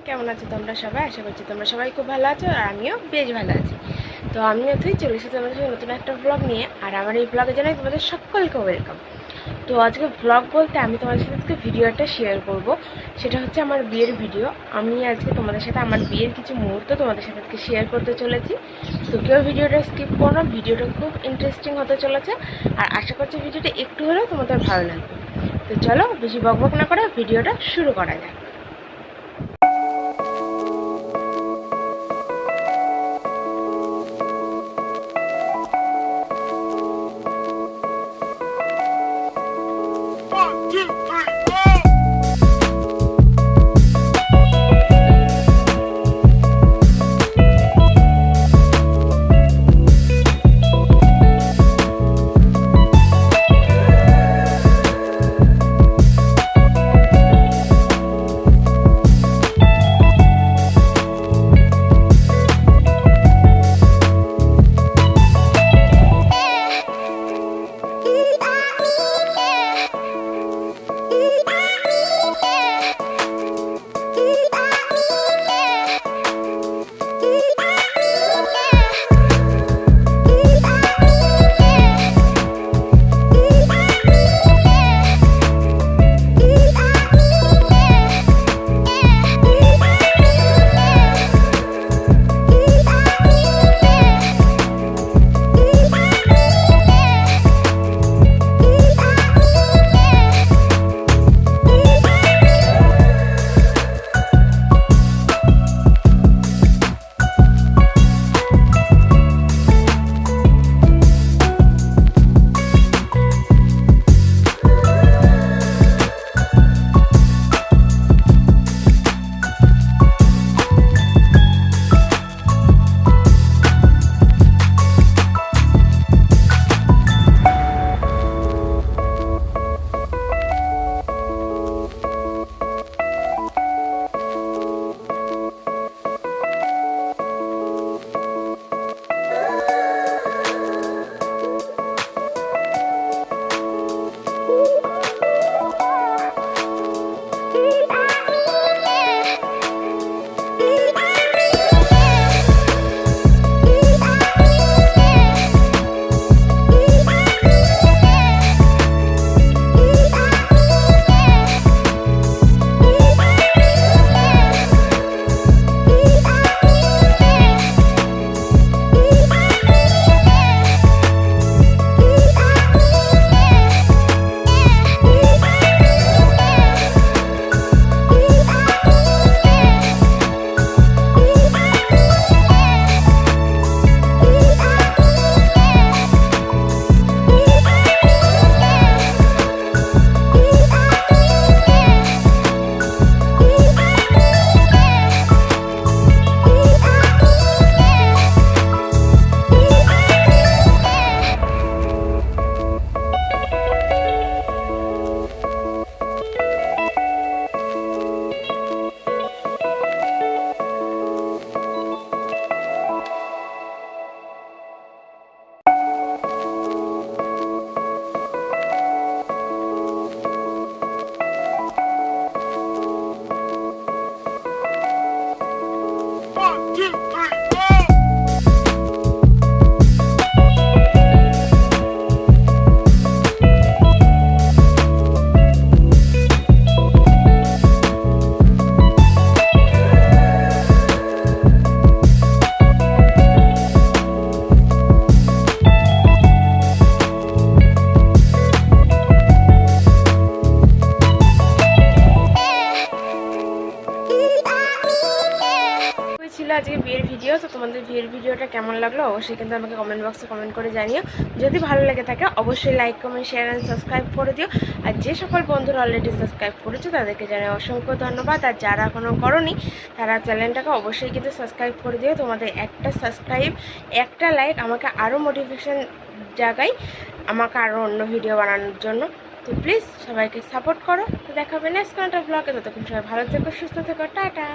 কেমন আছো তোমরা সবাই? আশা করছি তোমরা সবাই খুব ভালো আছো আর আমিও বেশ ভালো আছি। তো আমি অথই চলে এসেছি তোমাদের সাথে নতুন একটা ব্লগ নিয়ে। আর আমার এই ব্লগে জানাই তোমাদের সকলকে ওয়েলকাম। তো আজকে ব্লগ বলতে আমি তোমাদের সাথে আজকে ভিডিও একটা শেয়ার করব। সেটা হচ্ছে আমার বিয়ের ভিডিও। আমি আজকে তোমাদের সাথে আমার বিয়ের কিছু মুহূর্ত তোমাদের সাথে আজকে শেয়ার করতে চলেছি। তো কেউ ভিডিওটা স্কিপ করো না, ভিডিওটা খুব ইন্টারেস্টিং হতে চলেছে। আর আশা করছি ভিডিওটা একটু হলেও তোমাদের ভালো লাগবে। তো চলো বেশি বকবক না করে ভিডিওটা শুরু করা যাক। ছিল আজকে বিয়ের ভিডিও। তো তোমাদের বিয়ের ভিডিওটা কেমন লাগলো অবশ্যই কিন্তু আমাকে কমেন্ট বক্সে কমেন্ট করে জানিও। যদি ভালো লেগে থাকে অবশ্যই like comment share and subscribe করে দিও। আর যে সকল বন্ধুরা অলরেডি সাবস্ক্রাইব করেছো তাদেরকে জানাই অসংখ্য ধন্যবাদ। আর যারা এখনও করোনি তারা চ্যানেলটাকে অবশ্যই কিন্তু সাবস্ক্রাইব করে দিও। তোমাদের একটা সাবস্ক্রাইব, একটা লাইক আমাকে আরও মোটিভেশন জাগায়, আমাকে আরও অন্য ভিডিও বানানোর জন্য। তো প্লিজ সবাইকে সাপোর্ট করো। তো দেখা হবে নেক্সট কোনো একটা ব্লগে। ততক্ষণ সবাই ভালো থেকো, সুস্থ থেকো, টাটা।